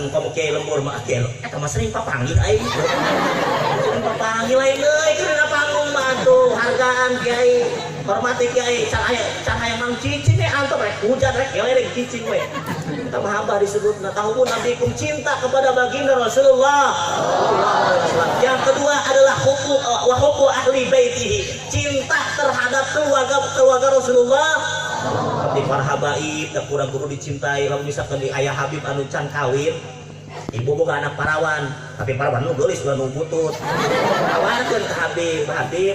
misalkan kamu kiai lembur mah kiai eta mah sering papanggih aing. Sering papanggih lain euy keur panggung mah tuh hargaan kiai. Hormati kiai can aya mang cicing we antum rek hujan rek eleh cicing we. Kita mahabbah disebutna tahun nabikum cinta kepada baginda Rasulullah. Yang kedua adalah hubbu ahli baitihi, cinta terhadap keluarga Rasulullah. Di para habaib da kurang guru dicintai lamun misalkan di ayah Habib anu can kawin ibu boga anak parawan tapi parawan nu geulis ulah nu butut tawarkeun ka Habib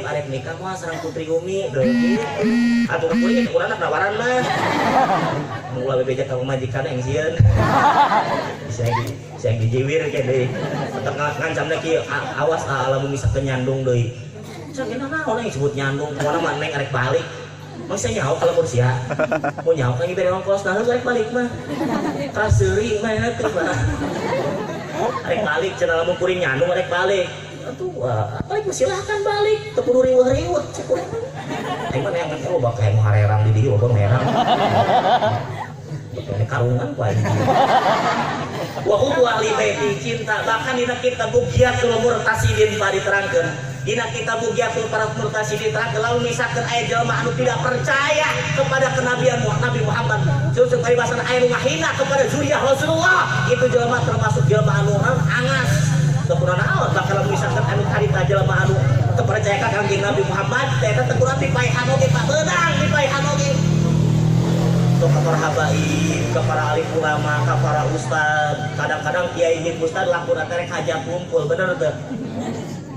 arek nikah mah sareng Putri Umi deui atuh kuring urang anak nawaran mah nu ulah bebeja ka majikan yang sieun bisa dijiwir ke deui tetep ngancamna ki awas lamun misalkan nyandung deui cenah naon yang disebut nyandung kumaha mah neng arek balik masih nyaho kalau kursia mau nyaho kan ibere ongkos nah harus balik mah kaseuring mah teh mah arek balik cenah lamun kuring nyandung arek balik atuh balik silahkan balik teu kudu riweuh-riweuh cukup aing mah yang kan loba kae mau harerang di dieu loba merang ini karungan ku aing wa hubbu ahli baiti cinta bahkan dina kitab Bughyatul Murtasidin diterangkeun dina kitab Bughyatul Murtasidin diterangkeun lamun misalkan aya jelema anu tidak percaya kepada kenabian Nabi Muhammad justru paribasan aya nu ngahina kepada zuriyah Rasulullah itu jelema termasuk jelema anu angas teu kunaon naon bakal misalkan anu harita jelema anu teu percaya ka kanjeng Nabi Muhammad eta teu kunaon dipaehan oge Pak beunang dipaehan oge untuk ke para habaib, ke para alim ulama, ke para ustad. Kadang-kadang kiai jeung ustad lamun teh rek hajat kumpul, bener teu?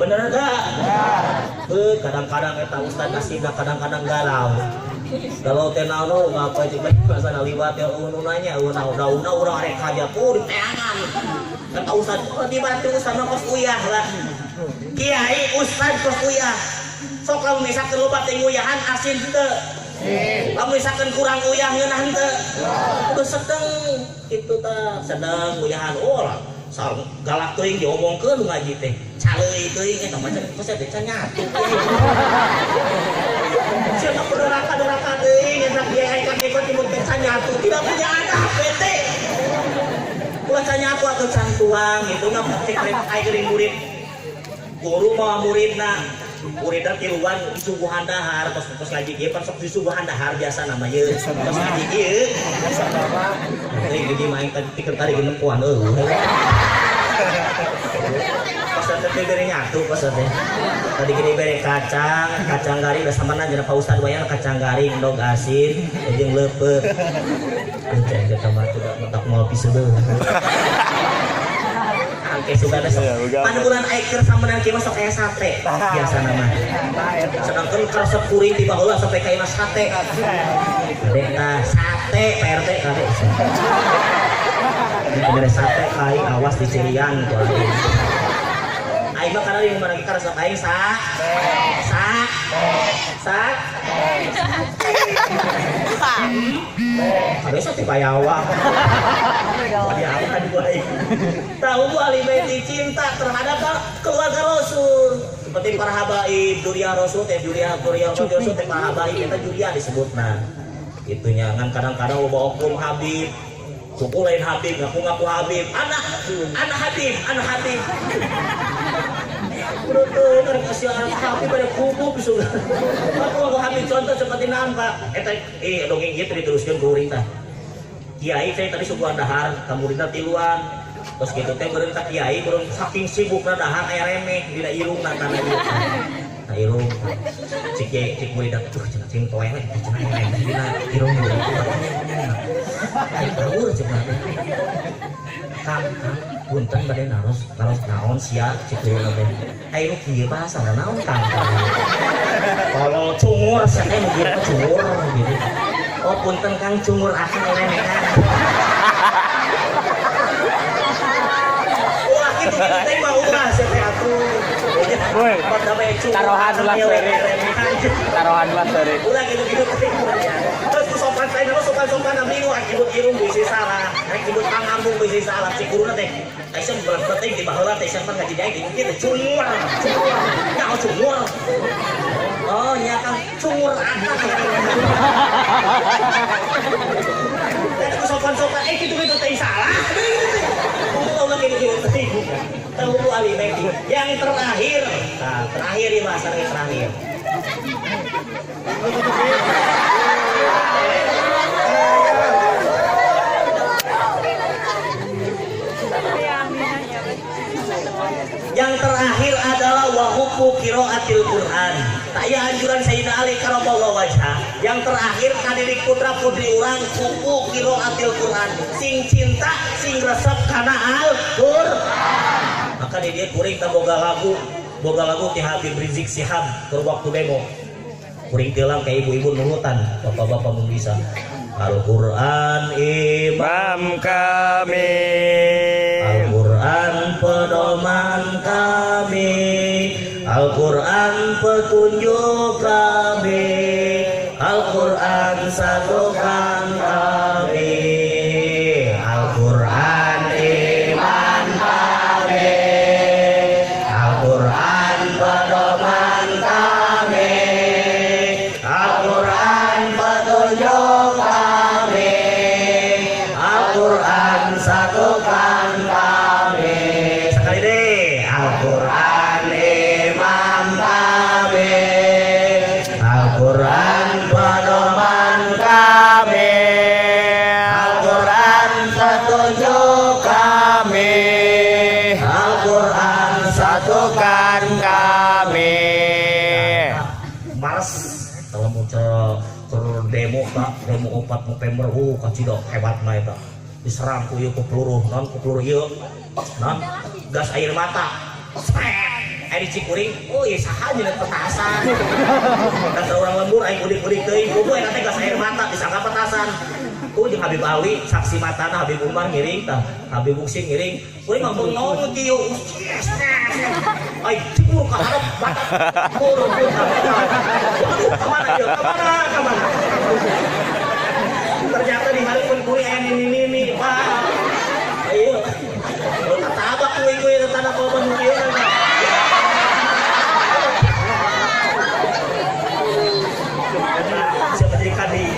Bener teu? Kadang-kadang eta ustad nasibna kadang-kadang galau. Galau teh naon ngapa cek bahasa liwat ya nu nanya udah urang rek hajat di teangan. Kata ustad dibantu sama kos uyah lah. Kiai ustad kos uyah. Sok lamun misalkan loba teh nguyahan asin teu? Lamun misalkan kurang uyah ngeunah henteu. Kudu sedeng kitu teh, sedeng uyahan lah. Sareng galak teuing diomongkeun ngaji teh. Caleuy teuing eta macam kose teh nyatu. Siapa doraka teuing eta kiai kakek timur teh nyatu, tidak punya anak bete. Ulah nyatu atuh cantuang itu mah praktik aya geuring murid. Guru mah muridna muridna tiluan disuguhan dahar pas ngaji ieu pan sok disuguhan dahar biasa nama ieu pas ngaji ieu biasa bapak teh gede main tadi pikir tadi genempuan pas teh bere nyatu pas teh tadi gede bere kacang garing da samana jeung Pak Ustad wayang kacang garing dog asin jeung leupeut teh eta mah teu mentak ngopi seudeuh angke sudah pada bulan akhir sama dengan kima sok kayak sate biasa nama sedangkan keresep kuring di baheula sampai kayak sate adekna sate PRT kade ini sate aing awas di cirian tuh aing mah kana di mana lagi keresep aing ada sate payawa ada apa dua aing tahu ahli baiti cinta terhadap keluarga Rasul seperti para habaib duriya Rasul teh duriya Rasul teh para habaib eta duriya disebutna itunya ngan kadang-kadang loba oknum Habib suku lain Habib ngaku Habib anak Habib udah tuh kan kasih anak Habib pada kubu bisa aku Habib contoh seperti naon Pak eta dongeng ieu diteruskeun ku urang tah kiai saya tadi suguhan dahar kamuridna tiluan terus gitu teh beureun ka kiai beureun saking sibukna dahar aya remeh dina irungna kana ieu nah irung cik murid tuh cenah cing toeng we cenah remeh dina irung ieu ai tahu cenah kang punten bade naros naon sia cik urang teh ai nu kieu bahasa naon kang kalau cungur sia teh nu kieu cungur gitu. Oh punten kang cungur akan remehan. Wah gitu teh mah ulah teh atuh. Boy. Tarohan ulah sore. Tarohan ulah sore. Ulah gitu teh. Terus sopan saya sopan bingung akibut irung bisi salah. Akibut pangambung bisi salah si guruna teh. Aisyah berat penting di baheula teh sampean ngaji daek gitu cungur. Kau cungur. Oh nya kang cungur akan. Sopan-sopan gitu teh salah. makin gitu. Tahu ahli baik. Yang terakhir, nah terakhir ya mas, terakhir. Yang terakhir adalah wahuku qiraatil Quran. Tak ya anjuran Sayyidina Ali karamallahu wajhah. Yang terakhir kadidik putra putri urang kuku qiraatil Quran. Sing cinta, sing resep kana Al-Qur'an. Maka dia kuring ta boga lagu ti Habib Rizik Sihab keur waktu demo. Kuring teulang ka ibu-ibu nurutan, bapak-bapak mun bisa. Al-Qur'an imam kami, Al-Qur'an pedoman kami, Al-Qur'an petunjuk kami, Al-Qur'an satukan kami, Al-Qur'an iman kami, Al-Qur'an pedoman kami, Al-Qur'an petunjuk kami, Al-Qur'an satukan kami. Sekali deh, Al-Qur'an imam kami, Al-Qur'an pedoman kami, Al-Qur'an petunjuk kami, Al-Qur'an satukan kami. Mars kalau mau demo pak, demo 4 November, kacidok hebat mah eta. Diserang ku ieu ku peluru, non ku peluru ieu. Non gas air mata. Air cikuring, ieu saha jeung petasan. Dan orang lembur aing udik-udik teuing, kudu eta teh gas air mata disangka petasan. Jeung Habib Ali saksi matana Habib Umar ngiring tah, Habib Buksin ngiring. Kuring mah bengong kieu. Ai cikur ka hareup batak. Kurang kemana ieu? Kemana? Ternyata di hari pun kuring aya nini pak. Ayo. Tabak kuing tanah korban kieu. Siapa jadi kadi?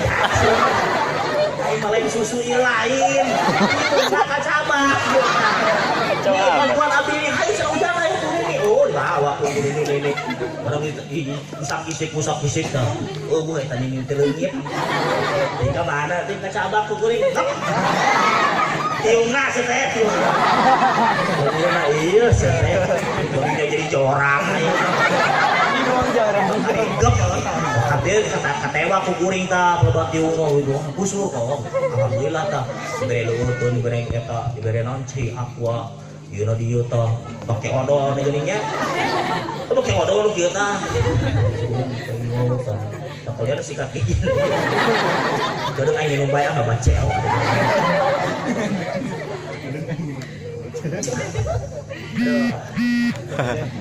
Lain susu lain. Saka cabak. Bantuan abdi ini hai saujan ayo ini. Oh, dibawa ku ini. Orang itu musak kisik dah. Oh, gue tadi ini terleungit. Di ka mana? Di ka cabak ku kuring. Tiungna seteh tuh. Tiungna iya seteh. Kuringnya jadi corang. Gep. Katewa ku kuring tah loba tiungna itu. Kusur kok. Alhamdulillah tah. Dibere luhurkeun dibere eta, dibere naon cai aqua. Ieu na dieu tah pake odol geuninnya. Teu pake odol lu kieu tah. Tak kalian sikat gigi. Kadang aing minum bae ah bacel.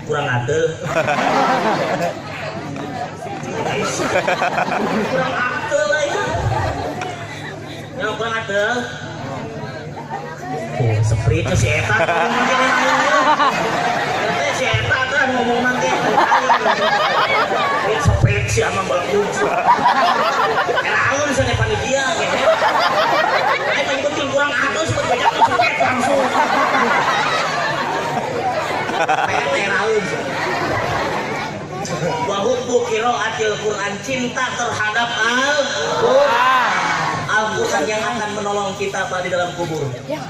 Kurang adil. Kurang adil lah itu. Yang kurang adil. Oh, sprite si eta. Si eta kan ngomong nanti. Sprite si ama bagus. Kelaun sana panitia gitu. Ai paling penting kurang adil sebut baca sprite langsung. Kelaun. Wa hubbu qiraatil Quran, cinta terhadap Al-Qur'an. Al-Quran yang akan menolong kita di dalam kubur.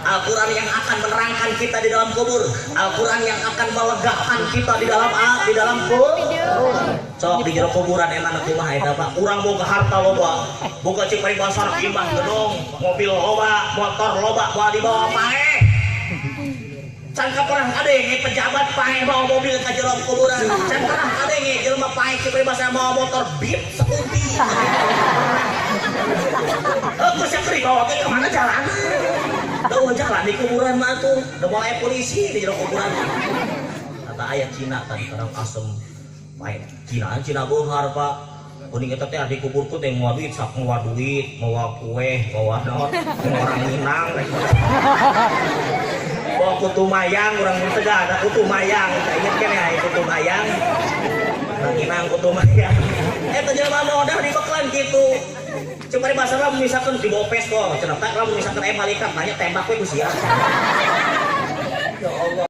Al-Quran yang akan menerangkan kita di dalam kubur. Al-Quran yang akan melegakan kita di dalam kubur. Sok di jero kuburan emang kumaha eta Pak. Urang boga harta loba, boga cek paribasana imbah gedong, mobil loba, motor loba, bawa dibawa pae. Can pernah ada yang pejabat pae bawa mobil ke jero kuburan. Can pernah ada yang jelema pae cek paribasana bawa motor Beat Sekuti. Aku siapri bawa ke mana jalan? Tahu jalan di kuburan mah tuh, udah mulai polisi di jero kuburan. Kata ayat Cina tadi orang asem, baik Cina bohar Pak. Kuning eta teh di kuburku teh mau duit, sak mau duit, mau kue, mau naon, mau orang Minang. Bawa kutu mayang, orang Tegal ada kutu mayang, saya ingat kan ya kutu mayang. Orang Minang kutu mayang. Eta jelema modal di beklan gitu. Cuma di bahasa lah misalkan di bopes kok, cerita kalau misalkan malaikat nanya tembak gue ku sia.